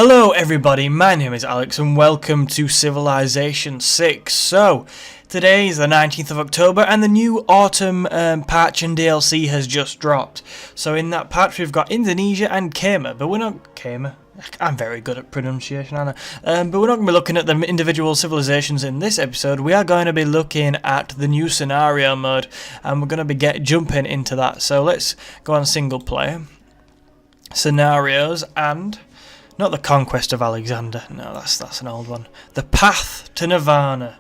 Hello everybody, my name is Alex and welcome to Civilization VI. So, today is the 19th of October and the new autumn patch and DLC has just dropped. So in that patch we've got Indonesia and Kema, but we're not... Kema? I'm very good at pronunciation, aren't I? But we're not going to be looking at the individual civilizations in this episode. We are going to be looking at the new scenario mode and we're going to be jumping into that. So let's go on single player, scenarios, and... not the Conquest of Alexander, no, that's an old one. The Path to Nirvana.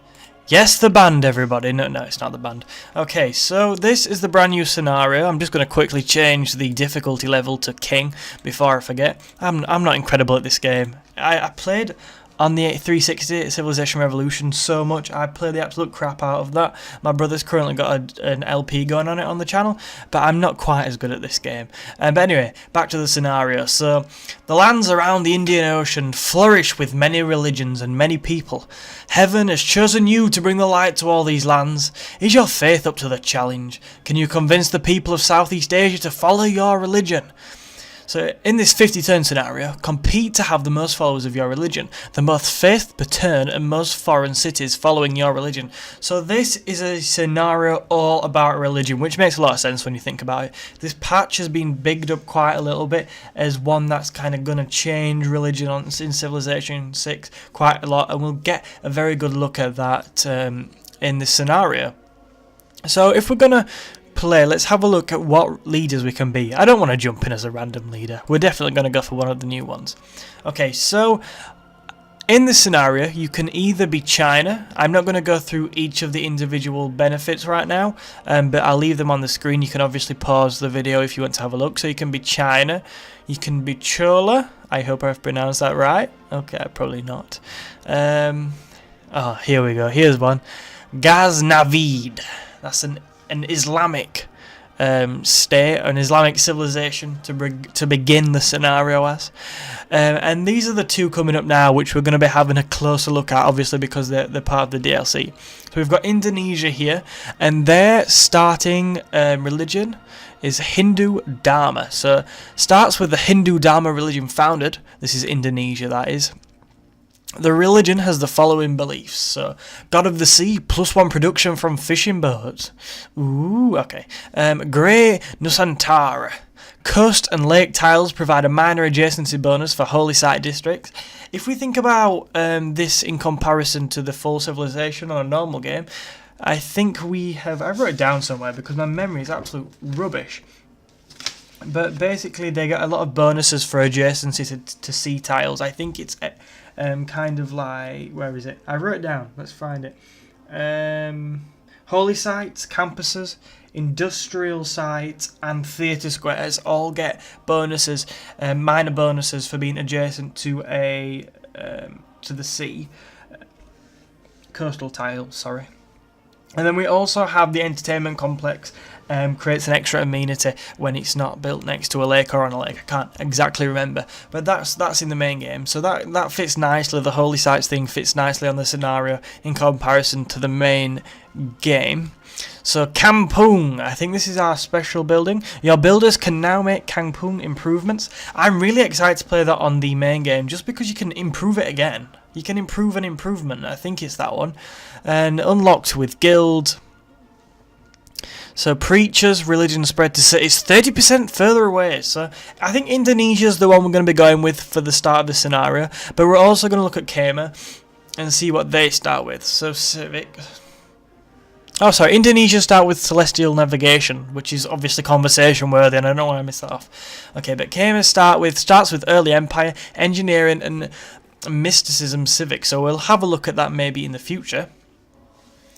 Yes, the band, everybody. No, it's not the band. Okay, so this is the brand new scenario. I'm just going to quickly change the difficulty level to King before I forget. I'm not incredible at this game. I played on the 360 Civilization Revolution so much, I played the absolute crap out of that. My brother's currently got an LP going on it on the channel, but I'm not quite as good at this game. But anyway, back to the scenario. So, the lands around the Indian Ocean flourish with many religions and many people. Heaven has chosen you to bring the light to all these lands. Is your faith up to the challenge? Can you convince the people of Southeast Asia to follow your religion? So in this 50-turn scenario, compete to have the most followers of your religion, the most faith per turn and most foreign cities following your religion. So this is a scenario all about religion, which makes a lot of sense when you think about it. This patch has been bigged up quite a little bit as one that's kind of going to change religion in Civilization VI quite a lot, and we'll get a very good look at that in this scenario. So if we're going to play, let's have a look at what leaders we can be. I don't want to jump in as a random leader. We're definitely going to go for one of the new ones. Okay, so in this scenario, you can either be China. I'm not going to go through each of the individual benefits right now, but I'll leave them on the screen. You can obviously pause the video if you want to have a look. So you can be China. You can be Chola. I hope I've pronounced that right. Okay, probably not. Oh, here we go. Here's one. Ghaznavid. That's an Islamic state, an Islamic civilization to begin the scenario as. And these are the two coming up now, which we're going to be having a closer look at, obviously, because they're part of the DLC. So we've got Indonesia here, and their starting religion is Hindu Dharma. So starts with the Hindu Dharma religion founded. This is Indonesia, that is. The religion has the following beliefs. So, God of the Sea, +1 production from fishing boats. Ooh, okay. Grey Nusantara. Coast and lake tiles provide a minor adjacency bonus for holy site districts. If we think about this in comparison to the full civilization on a normal game, I think we have... I wrote it down somewhere because my memory is absolute rubbish. But basically they get a lot of bonuses for adjacency to sea tiles. I think it's... kind of like, where is it? I wrote it down. Let's find it. Holy sites, campuses, industrial sites, and theatre squares all get bonuses, minor bonuses for being adjacent to the sea. Coastal tiles, sorry. And then we also have the entertainment complex. Creates an extra amenity when it's not built next to a lake or on a lake. I can't exactly remember, but that's in the main game. So that fits nicely. The holy sites thing fits nicely on the scenario in comparison to the main game. So Kampung, I think this is our special building. Your builders can now make Kampung improvements. I'm really excited to play that on the main game just because you can improve it again. You can improve an improvement. I think it's that one. And unlocked with guild. So preachers, religion spread to cities 30% further away. So I think Indonesia's the one we're going to be going with for the start of the scenario. But we're also going to look at Kema and see what they start with. So civic... Oh, sorry, Indonesia start with celestial navigation, which is obviously conversation worthy, and I don't know why I missed that off. Okay, but Kema starts with early empire, engineering, and mysticism civic. So we'll have a look at that maybe in the future.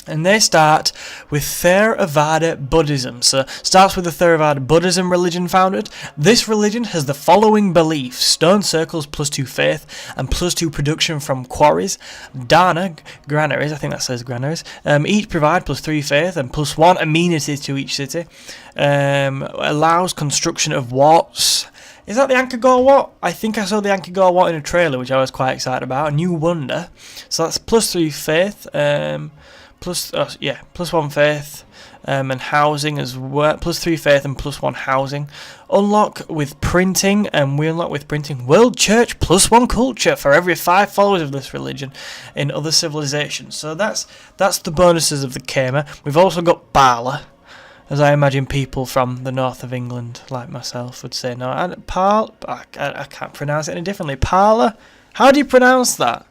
And they start with Theravada Buddhism. So, starts with the Theravada Buddhism religion founded. This religion has the following beliefs. Stone circles +2 faith and +2 production from quarries. Dharma, granaries, I think that says granaries. Each provide +3 faith and +1 amenity to each city. Allows construction of watts. Is that the Angkor Wat? I think I saw the Angkor Wat in a trailer, which I was quite excited about. A new wonder. So that's +3 faith. +1 faith, and housing as well, +3 faith and +1 housing. Unlock with printing, and we unlock with printing World Church +1 culture for every 5 followers of this religion in other civilizations. So that's the bonuses of the Kema. We've also got Bala, as I imagine people from the north of England, like myself, would say. No, I can't pronounce it any differently. Parla? How do you pronounce that?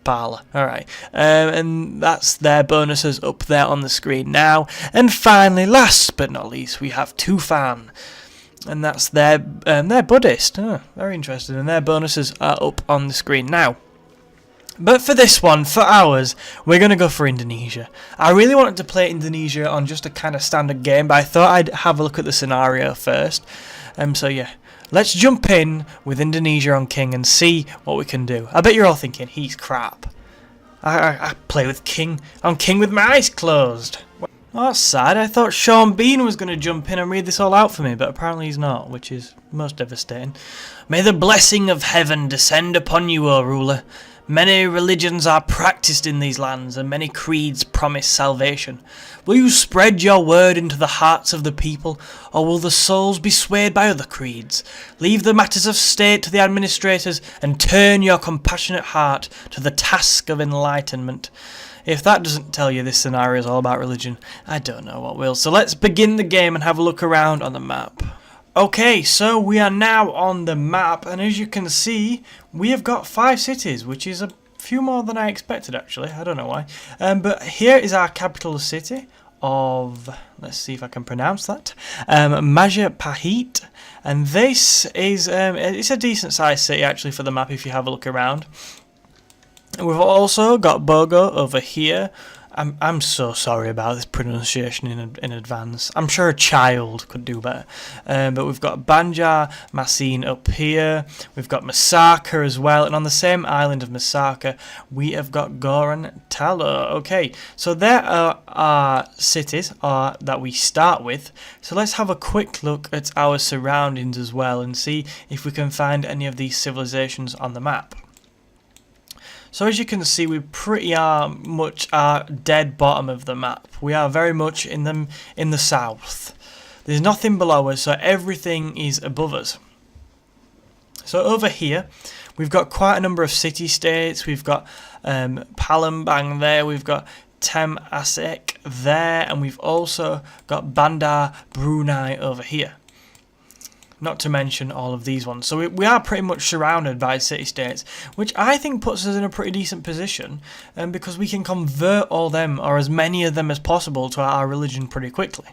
Parla. Alright. And that's their bonuses up there on the screen now. And finally, last but not least, we have Tufan. And that's they're Buddhist. Oh, very interesting. And their bonuses are up on the screen now. But for this one, for ours, we're going to go for Indonesia. I really wanted to play Indonesia on just a kind of standard game, but I thought I'd have a look at the scenario first. So yeah, let's jump in with Indonesia on King and see what we can do. I bet you're all thinking, he's crap. I play with King on King with my eyes closed. Oh, that's sad. I thought Sean Bean was going to jump in and read this all out for me, but apparently he's not, which is most devastating. May the blessing of heaven descend upon you, O ruler. Many religions are practiced in these lands, and many creeds promise salvation. Will you spread your word into the hearts of the people, or will the souls be swayed by other creeds? Leave the matters of state to the administrators, and turn your compassionate heart to the task of enlightenment. If that doesn't tell you this scenario is all about religion, I don't know what will. So let's begin the game and have a look around on the map. Okay, so we are now on the map, and as you can see, we have got 5 cities, which is a few more than I expected, actually. I don't know why. But here is our capital city of, let's see if I can pronounce that, Majapahit. And this is, it's a decent sized city, actually, for the map if you have a look around. We've also got Bogo over here. I'm so sorry about this pronunciation in advance. I'm sure a child could do better. But we've got Banjar Masin up here. We've got Masaka as well. And on the same island of Masaka, we have got Gorontalo. Okay, so there are our cities that we start with. So let's have a quick look at our surroundings as well and see if we can find any of these civilizations on the map. So as you can see, we pretty much are dead bottom of the map. We are very much in the south. There's nothing below us, so everything is above us. So over here, we've got quite a number of city-states. We've got Palembang there. We've got Temasek there, and we've also got Bandar Brunei over here. Not to mention all of these ones. So we are pretty much surrounded by city-states, which I think puts us in a pretty decent position, because we can convert all them, or as many of them as possible, to our religion pretty quickly.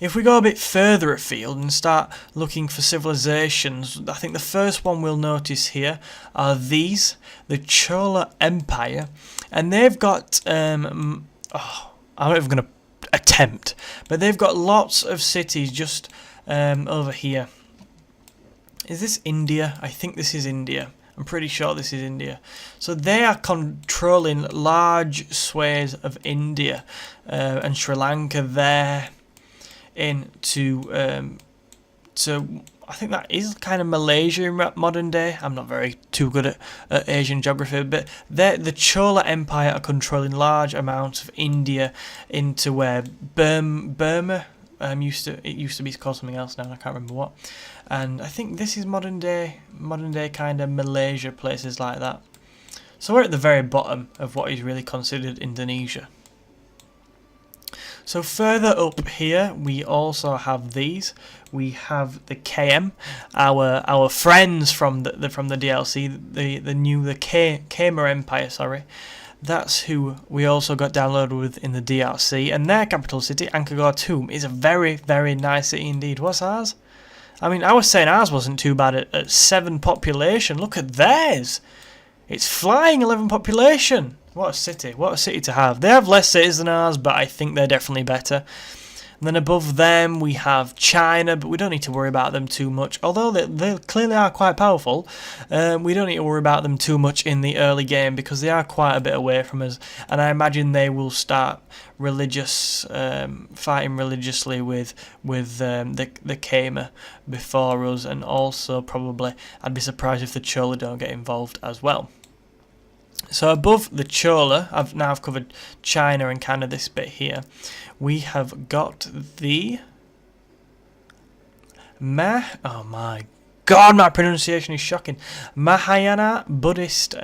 If we go a bit further afield and start looking for civilizations, I think the first one we'll notice here are these, the Chola Empire, and they've got, I'm not even going to attempt, but they've got lots of cities just over here. Is this India? I think this is India. I'm pretty sure this is India. So they are controlling large swathes of India and Sri Lanka there into I think that is kind of Malaysia in modern day. I'm not very too good at Asian geography, but the Chola Empire are controlling large amounts of India into where Burma used to be called something else now, and I can't remember what. And I think this is modern day kind of Malaysia, places like that. So we're at the very bottom of what is really considered Indonesia. So further up here, we also have these. We have the KM, our friends from the DLC, the Khmer Empire, sorry. That's who we also got downloaded with in the DLC, and their capital city, Angkor is a very, very nice city indeed. What's ours? I mean, I was saying ours wasn't too bad at 7 population. Look at theirs. It's flying 11 population. What a city to have. They have less cities than ours, but I think they're definitely better. And then above them we have China, but we don't need to worry about them too much. Although they clearly are quite powerful, we don't need to worry about them too much in the early game because they are quite a bit away from us. And I imagine they will start fighting religiously with the Khmer before us, and also probably I'd be surprised if the Chola don't get involved as well. So above the Chola, I've covered China and kind of this bit here. We have got the oh my God, my pronunciation is shocking. Mahayana Buddhist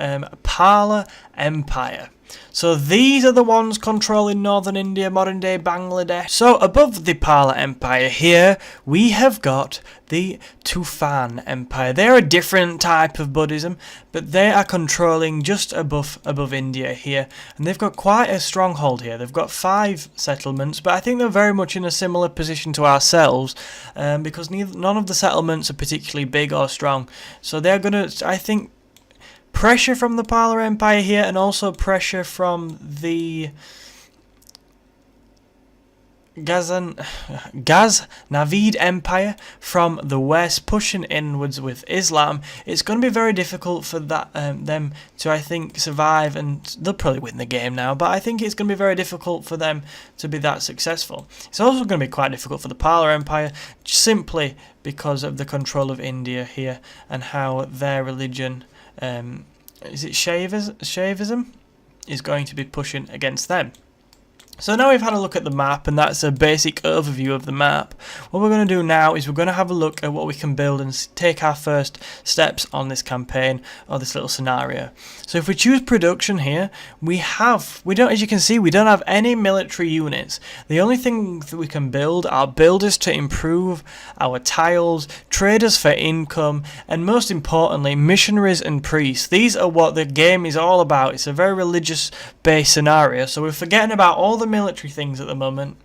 Chola Empire. So these are the ones controlling northern India, modern day Bangladesh. So above the Chola Empire here, we have got the Tufan Empire. They're a different type of Buddhism, but they are controlling just above India here. And they've got quite a stronghold here. They've got 5 settlements, but I think they're very much in a similar position to ourselves, because none of the settlements are particularly big or strong. So they're going to, I think, pressure from the Chola Empire here, and also pressure from the Ghaznavid Empire from the west, pushing inwards with Islam. It's going to be very difficult for them to, I think, survive, and they'll probably win the game now, but I think it's going to be very difficult for them to be that successful. It's also going to be quite difficult for the Chola Empire, simply because of the control of India here, and how their religion, is it Shaivism, is going to be pushing against them. So now we've had a look at the map, and that's a basic overview of the map. What we're going to do now is we're going to have a look at what we can build and take our first steps on this campaign, or this little scenario. So if we choose production here, as you can see, we don't have any military units. The only thing that we can build are builders to improve our tiles, traders for income, and most importantly, missionaries and priests. These are what the game is all about. It's a very religious based scenario, so we're forgetting about all the military things at the moment,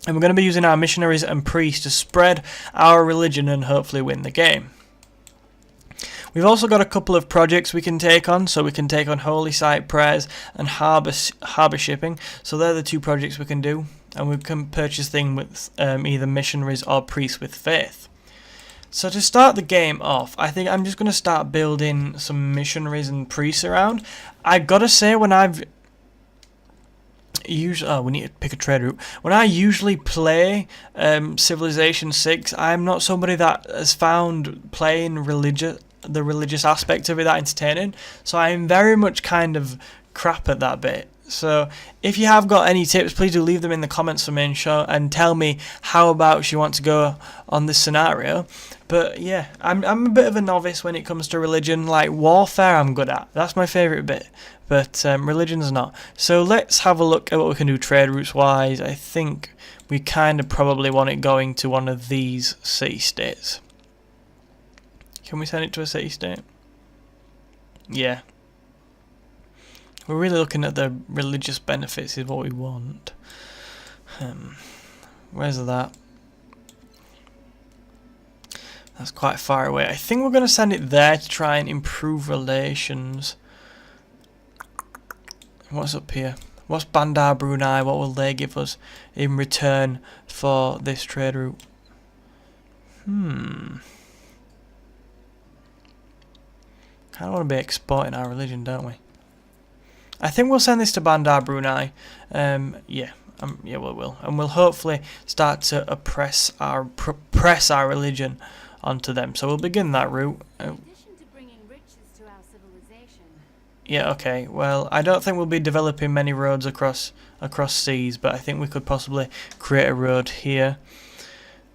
and we're going to be using our missionaries and priests to spread our religion and hopefully win the game. We've also got a couple of projects we can take on, so we can take on holy site prayers and harbour shipping. So they're the 2 projects we can do, and we can purchase things with either missionaries or priests with faith. So to start the game off, I think I'm just going to start building some missionaries and priests around. I've got to say, when I've we need to pick a trade route. When I usually play Civilization 6, I'm not somebody that has found playing the religious aspect of it that entertaining. So I'm very much kind of crap at that bit. So if you have got any tips, please do leave them in the comments for me, and tell me how about you want to go on this scenario. But yeah, I'm a bit of a novice when it comes to religion. Like warfare, I'm good at. That's my favourite bit. But religion's not. So let's have a look at what we can do trade routes wise. I think we kind of probably want it going to one of these city-states. Can we send it to a city-state? Yeah. We're really looking at the religious benefits is what we want. Where's that? That's quite far away. I think we're going to send it there to try and improve relations. What's up here? What's Bandar Brunei? What will they give us in return for this trade route? Kind of want to be exporting our religion, don't we? I think we'll send this to Bandar Brunei. Yeah, we will, and we'll hopefully start to press our religion onto them. So we'll begin that route. Yeah, okay. Well, I don't think we'll be developing many roads across seas, but I think we could possibly create a road here.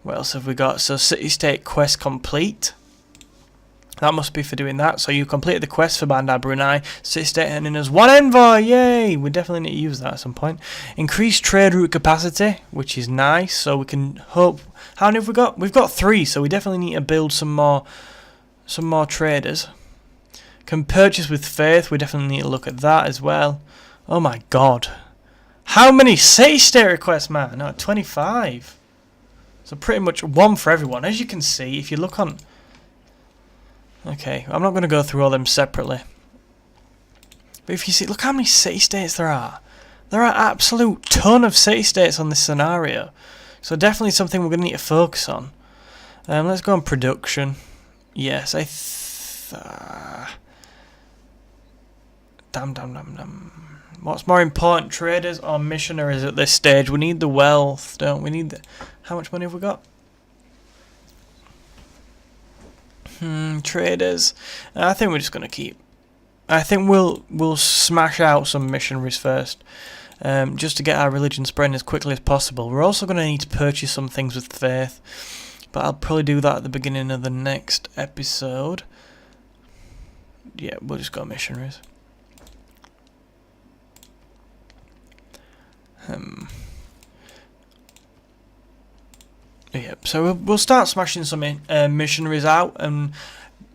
What else have we got? So city-state quest complete. That must be for doing that. So you completed the quest for Bandar Brunei. City-state earning us 1 envoy. Yay! We definitely need to use that at some point. Increase trade route capacity, which is nice. So we can hope. How many have we got? We've got 3. So we definitely need to build some more traders. Can purchase with faith. We definitely need to look at that as well. Oh my god. How many city-state requests, man? No, 25. So pretty much 1 for everyone. As you can see, if you look on... Okay, I'm not going to go through all them separately. But if you see, look how many city-states there are. There are an absolute ton of city-states on this scenario. So definitely something we're going to need to focus on. Let's go on production. Yes, Damn. What's more important, traders or missionaries at this stage? We need the wealth, don't we? How much money have we got? Traders. I think we're just going to keep I think we'll smash out some missionaries first, just to get our religion spreading as quickly as possible. We're also going to need to purchase some things with faith, but I'll probably do that at the beginning of the next episode. Yeah, we'll just go missionaries. Yeah, so we'll start smashing some missionaries out, and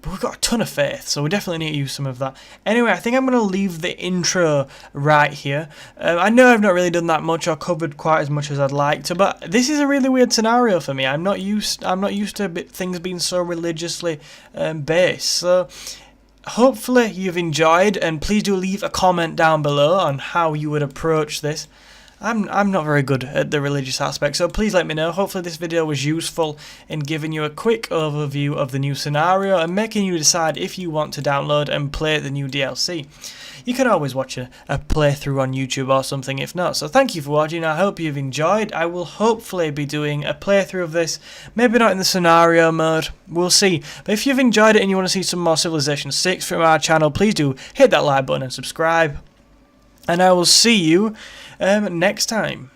we've got a ton of faith, so we definitely need to use some of that. Anyway, I think I'm going to leave the intro right here. I know I've not really done that much or covered quite as much as I'd like to, but this is a really weird scenario for me. I'm not used to things being so religiously based. So hopefully you've enjoyed, and please do leave a comment down below on how you would approach this. I'm not very good at the religious aspect, so please let me know. Hopefully this video was useful in giving you a quick overview of the new scenario and making you decide if you want to download and play the new DLC. You can always watch a playthrough on YouTube or something if not. So thank you for watching. I hope you've enjoyed. I will hopefully be doing a playthrough of this, maybe not in the scenario mode, we'll see. But if you've enjoyed it and you want to see some more Civilization 6 from our channel, please do hit that like button and subscribe. And I will see you next time.